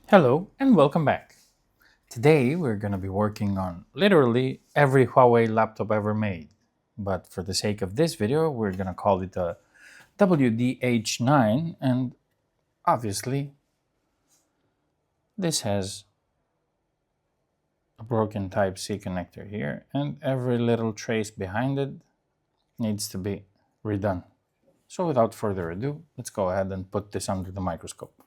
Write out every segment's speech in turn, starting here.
Hello and welcome back. Today we're going to be working on literally every Huawei laptop ever made. But for the sake of this video, we're going to call it a WDH9, and obviously this has a broken Type-C connector here, and every little trace behind it needs to be redone. So without further ado, let's go ahead and put this under the microscope.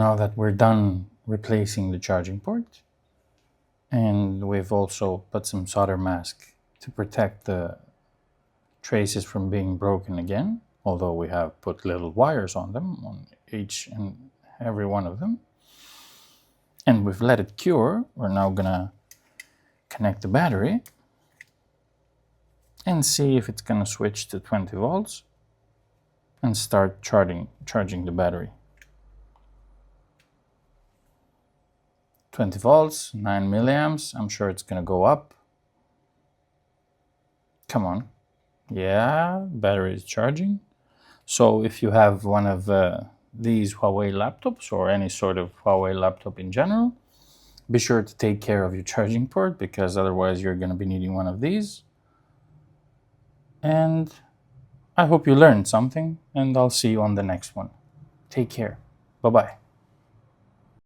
now that we're done replacing the charging port, and we've also put some solder mask to protect the traces from being broken again, although we have put little wires on them, on each and every one of them, and we've let it cure, we're now gonna connect the battery and see if it's gonna switch to 20 volts and start charging the battery. 20 volts, 9 milliamps, I'm sure it's gonna go up. Come on. Yeah, battery is charging. So if you have one of these Huawei laptops or any sort of Huawei laptop in general, be sure to take care of your charging port, because otherwise you're going to be needing one of these. And I hope you learned something, and I'll see you on the next one. Take care. Bye-bye.